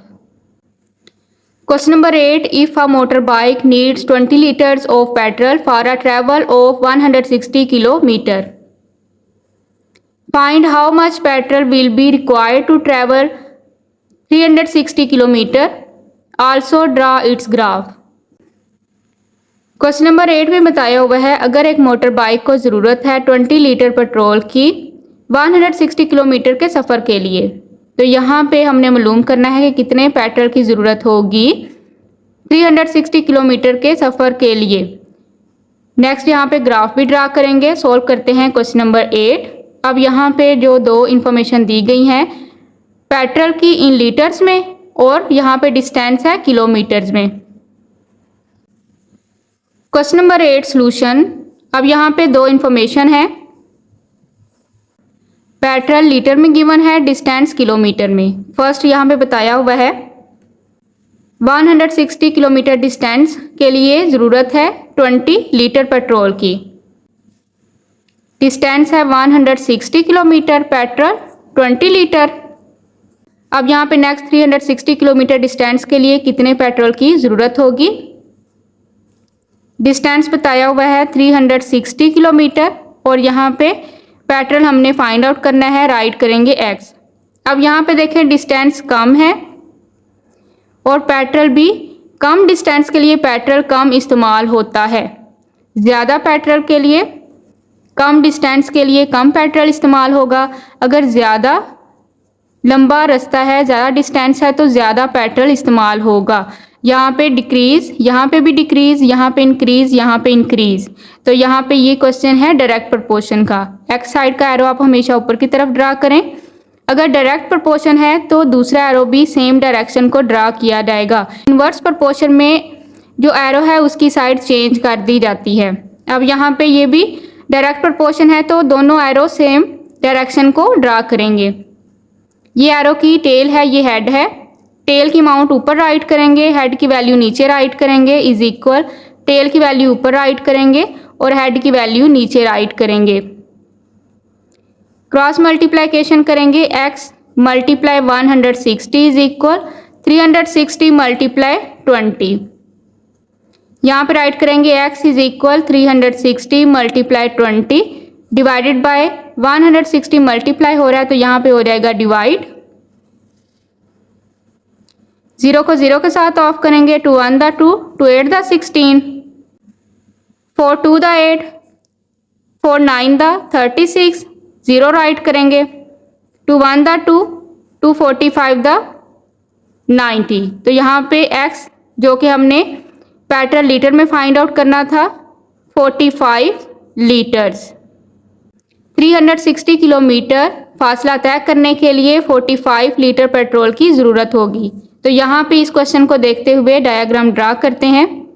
Speaker 1: Question number 8, if a motor bike needs 20 litres of petrol for a travel of 160 kilometre, find how much petrol will be required to travel 360 kilometre, also draw its graph. Question number 8 में बताया हुआ है, अगर एक motor bike को ज़रूरत है 20 litre petrol की 160 किलोमीटर के सफ़र के लिए, तो यहाँ पे हमने मालूम करना है कि कितने पेट्रोल की ज़रूरत होगी 360 किलोमीटर के सफ़र के लिए। नेक्स्ट यहाँ पे ग्राफ भी ड्रा करेंगे। सॉल्व करते हैं क्वेश्चन नंबर 8। अब यहाँ पे जो दो इन्फॉर्मेशन दी गई हैं, पेट्रोल की इन लीटर्स में और यहाँ पे डिस्टेंस है किलोमीटर्स में। Question number 8 solution. अब यहाँ पे दो इन्फॉर्मेशन है, पेट्रोल लीटर में गिवन है, डिस्टेंस किलोमीटर में। फर्स्ट यहाँ पे बताया हुआ है 160 किलोमीटर डिस्टेंस के लिए ज़रूरत है 20 लीटर पेट्रोल की। डिस्टेंस है 160 किलोमीटर, पेट्रोल 20 लीटर। अब यहाँ पे नेक्स्ट 360 किलोमीटर डिस्टेंस के लिए कितने पेट्रोल की ज़रूरत होगी। डिस्टेंस बताया हुआ है 360 किलोमीटर और यहाँ पे पेट्रोल हमने फाइंड आउट करना है, राइट करेंगे x। अब यहाँ पे देखें डिस्टेंस कम है और पेट्रोल भी कम डिस्टेंस के लिए पेट्रोल कम इस्तेमाल होता है। ज़्यादा पेट्रोल के लिए कम डिस्टेंस के लिए कम पेट्रोल इस्तेमाल होगा। अगर ज़्यादा लंबा रास्ता है, ज़्यादा डिस्टेंस है तो ज़्यादा पेट्रोल इस्तेमाल होगा। यहाँ पे डिक्रीज़, यहाँ पे भी डिक्रीज़, यहाँ पे इंक्रीज़, यहाँ पे इंक्रीज़। तो यहाँ पे ये क्वेश्चन है डायरेक्ट प्रोपोर्शन का। एक्स साइड का एरो आप हमेशा ऊपर की तरफ ड्रा करें। अगर डायरेक्ट प्रोपोर्शन है तो दूसरा एरो भी सेम डायरेक्शन को ड्रा किया जाएगा। इनवर्स प्रोपोर्शन में जो एरो है उसकी साइड चेंज कर दी जाती है। अब यहाँ पे ये भी डायरेक्ट प्रोपोर्शन है तो दोनों एरो सेम डायरेक्शन को ड्रा करेंगे। ये एरो की टेल है, ये हेड है। टेल की अमाउंट ऊपर राइट करेंगे, हेड की वैल्यू नीचे राइट करेंगे, इज इक्वल टेल की वैल्यू ऊपर राइट करेंगे और हेड की वैल्यू नीचे राइट करेंगे। क्रॉस मल्टीप्लिकेशन करेंगे, x multiply 160 is equal 360 multiply 20। यहाँ पे राइट करेंगे x is equal 360 multiply 20 divided by 160 multiply हो रहा है तो यहाँ पे हो जाएगा डिवाइड। 0 को 0 के साथ ऑफ करेंगे, 2 1 the 2, 2 8 the 16, 4 2 the 8, 4 9 the 36, 0 right करेंगे, 2 1 द 2, 2 45 द 90। तो यहाँ पे x जो कि हमने पेट्रोल लीटर में फाइंड आउट करना था 45 लीटर्स। 360 किलोमीटर फासला तय करने के लिए 45 लीटर पेट्रोल की ज़रूरत होगी। तो यहाँ पे इस क्वेश्चन को देखते हुए डायग्राम ड्रा करते हैं।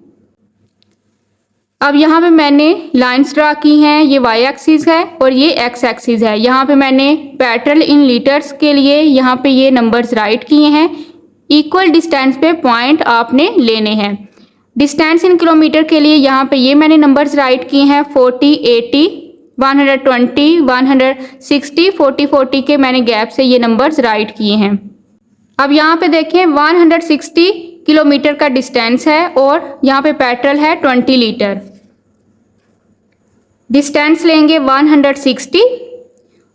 Speaker 1: अब यहाँ पे मैंने लाइंस ड्रा की हैं, ये वाई एक्सिस है और ये एक्स एक्सिस है। यहाँ पे मैंने पेट्रोल इन लीटर्स के लिए यहाँ पे ये नंबर्स राइट किए हैं। इक्वल डिस्टेंस पे पॉइंट आपने लेने हैं। डिस्टेंस इन किलोमीटर के लिए यहाँ पे ये मैंने नंबर्स राइट किए हैं 40, 80, 120, 160, 40, 40 के मैंने गैप से ये नंबर्स राइट किए हैं। अब यहाँ पे देखें 160 किलोमीटर का डिस्टेंस है और यहाँ पे पेट्रोल है 20 लीटर। डिस्टेंस लेंगे 160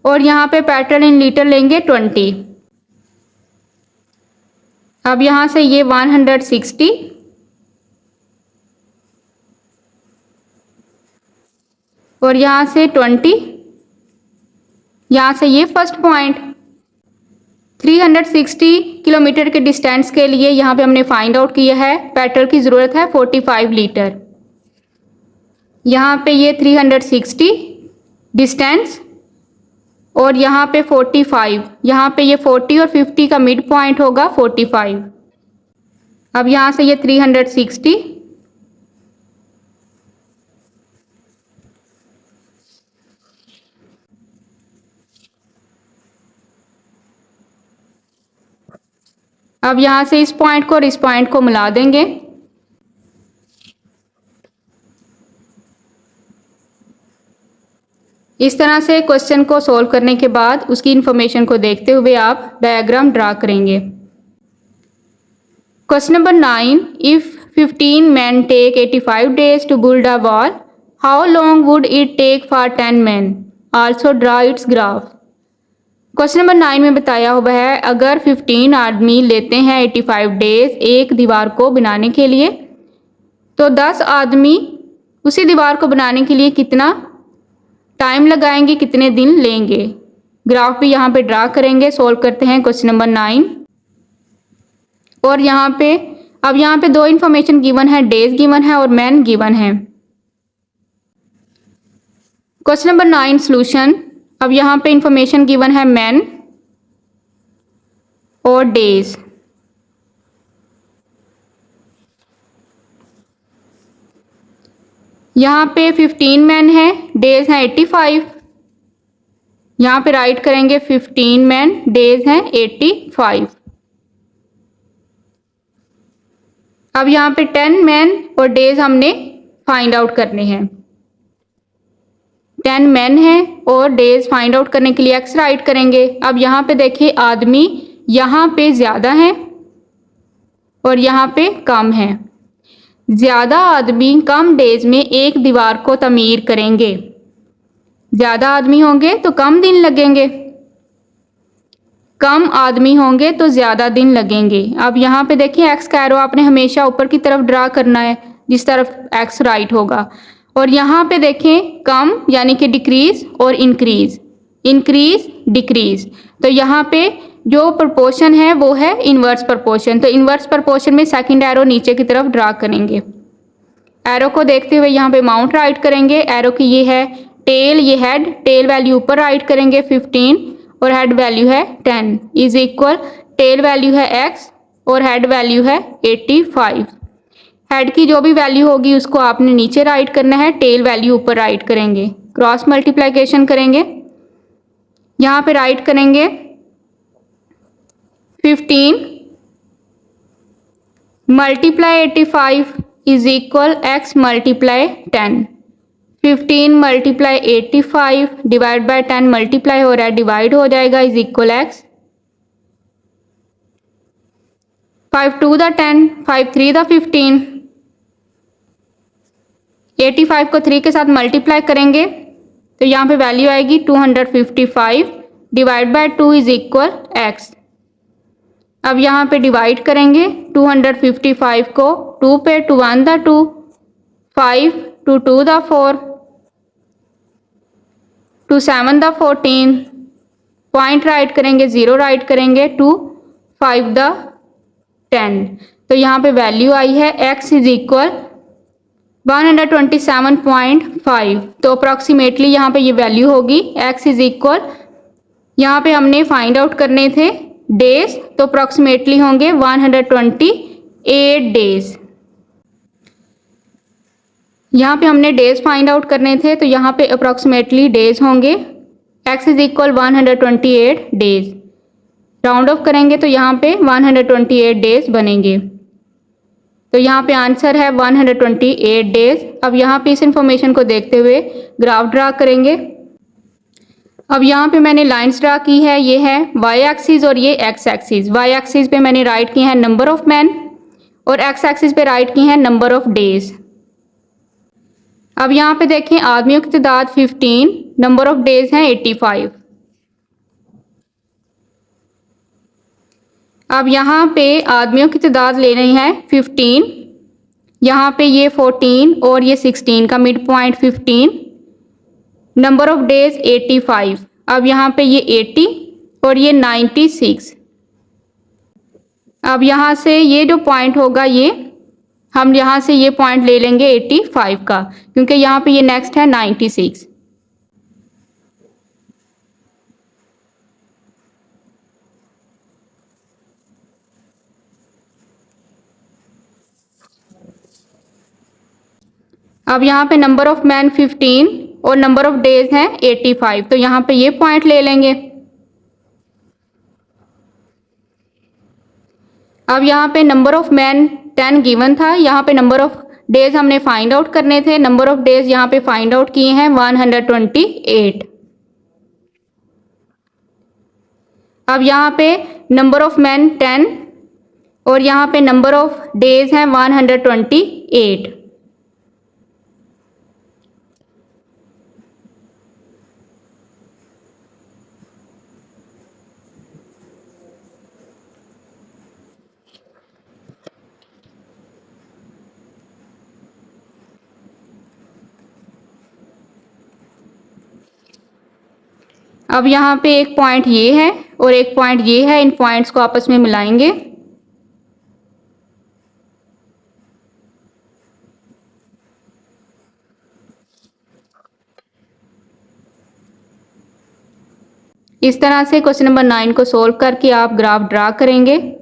Speaker 1: और यहाँ पे पेट्रोल इन लीटर लेंगे 20। अब यहाँ से ये 160 और यहाँ से 20, यहाँ से ये फर्स्ट पॉइंट 360 किलोमीटर के डिस्टेंस के लिए यहाँ पे हमने फाइंड आउट किया है पेट्रोल की ज़रूरत है 45 लीटर। यहाँ पे ये 360 डिस्टेंस और यहाँ पे 45, यहाँ पे ये 40 और 50 का मिड पॉइंट होगा 45। अब यहाँ से ये 360 अब यहाँ से इस पॉइंट को और इस पॉइंट को मिला देंगे। इस तरह से क्वेश्चन को सॉल्व करने के बाद उसकी इंफॉर्मेशन को देखते हुए आप डायग्राम ड्रा करेंगे। Question number 9, if 15 men take 85 days to build a wall, how long would it take for 10 men? Also draw its graph. Question number 9 में बताया हुआ है अगर 15 आदमी लेते हैं 85 डेज एक दीवार को बनाने के लिए, तो 10 आदमी उसी दीवार को बनाने के लिए कितना टाइम लगाएंगे, कितने दिन लेंगे। ग्राफ भी यहाँ पे ड्रा करेंगे। सॉल्व करते हैं क्वेश्चन नंबर 9। और यहाँ पे अब यहाँ पे दो इंफॉर्मेशन गिवन है, डेज गिवन है और मैन गिवन है। Question number 9 solution. अब यहाँ पे इंफॉर्मेशन गिवन है मैन और डेज। यहाँ पे 15 मैन है, डेज हैं 85। यहाँ पे राइट करेंगे 15 मैन, डेज हैं 85। अब यहाँ पे 10 मैन और डेज हमने फाइंड आउट करने हैं। 10 मैन है और डेज फाइंड आउट करने के लिए एक्स राइट करेंगे। अब यहाँ पे देखिए आदमी यहाँ पे ज़्यादा हैं और यहाँ पे कम हैं। ज़्यादा आदमी कम डेज में एक दीवार को तमीर करेंगे। ज़्यादा आदमी होंगे तो कम दिन लगेंगे, कम आदमी होंगे तो ज़्यादा दिन लगेंगे। अब यहाँ पे देखिए एक्स का एरो आपने हमेशा ऊपर की तरफ ड्रा करना है, जिस तरफ एक्स राइट होगा। और यहाँ पे देखें कम यानी कि डिक्रीज और इंक्रीज, इंक्रीज डिक्रीज। तो यहाँ पे जो प्रोपोर्शन है वो है इन्वर्स प्रोपोर्शन। तो इन्वर्स प्रोपोर्शन में सेकंड एरो नीचे की तरफ ड्रा करेंगे। एरो को देखते हुए यहाँ पे माउंट राइट करेंगे। एरो की ये है टेल, ये हेड, टेल वैल्यू ऊपर राइट करेंगे 15 और हेड वैल्यू है 10 इज इक्वल टेल वैल्यू है x और हेड वैल्यू है 85। हेड की जो भी वैल्यू होगी उसको आपने नीचे राइट करना है, टेल वैल्यू ऊपर राइट करेंगे। क्रॉस मल्टीप्लिकेशन करेंगे, यहाँ पे राइट करेंगे 15 multiply 85 is equal x multiply 10। 15 multiply 85 divide by 10 multiply हो रहा है, डिवाइड हो जाएगा is equal x। 5 2 the 10, 5 3 the 15। 85 को 3 के साथ मल्टीप्लाई करेंगे तो यहाँ पे वैल्यू आएगी 255 divide by 2 is equal x। अब यहाँ पे डिवाइड करेंगे 255 को 2 पे, 2 1 the 2, 5 2 2 the 4, 2 7 the 14। Point right करेंगे, 0 राइट करेंगे, 2 5 द 10। तो यहाँ पे वैल्यू आई है x इज इक्वल 127.5। तो अप्रॉक्सीमेटली यहाँ पे ये वैल्यू होगी x इज इक्वल यहाँ पे हमने फाइंड आउट करने थे डेज, तो अप्रॉक्सीमेटली होंगे 128 डेज। यहाँ पे हमने डेज फाइंड आउट करने थे, तो यहाँ पे अप्रॉक्सीमेटली डेज होंगे x is equal 128 days. Round of करेंगे तो यहाँ पे 128 डेज बनेंगे। तो यहाँ पे आंसर है 128 डेज। अब यहाँ पे इस इंफॉर्मेशन को देखते हुए ग्राफ ड्रा करेंगे। अब यहाँ पे मैंने लाइंस ड्रा की है, ये है y एक्सिस और ये x एक्सिस। y एक्सिस पे मैंने राइट किए हैं नंबर ऑफ मैन और x एक्सिस पे राइट की हैं नंबर ऑफ डेज। अब यहाँ पे देखें आदमियों की तादाद 15, नंबर ऑफ डेज हैं 85। अब यहाँ पे आदमियों की तादाद ले रही है 15, यहाँ पे ये 14 और ये 16 का mid point 15, number of days 85। अब यहाँ पे ये 80 और ये 96। अब यहाँ से ये जो पॉइंट होगा ये हम यहाँ से ये पॉइंट ले लेंगे 85 का, क्योंकि यहाँ पे ये नेक्स्ट है 96। अब यहाँ पे नंबर ऑफ मैन 15 और नंबर ऑफ डेज हैं 85, तो यहाँ पे ये पॉइंट ले लेंगे। अब यहाँ पे नंबर ऑफ मैन 10 गिवन था, यहाँ पे नंबर ऑफ डेज हमने फाइंड आउट करने थे। नंबर ऑफ डेज यहाँ पे फाइंड आउट किए हैं 128। अब यहाँ पे नंबर ऑफ मैन 10 और यहाँ पे नंबर ऑफ डेज हैं 128। अब यहाँ पे एक पॉइंट ये है और एक पॉइंट ये है, इन पॉइंट्स को आपस में मिलाएंगे। इस तरह से क्वेश्चन नंबर 9 को सोल्व करके आप ग्राफ ड्रा करेंगे।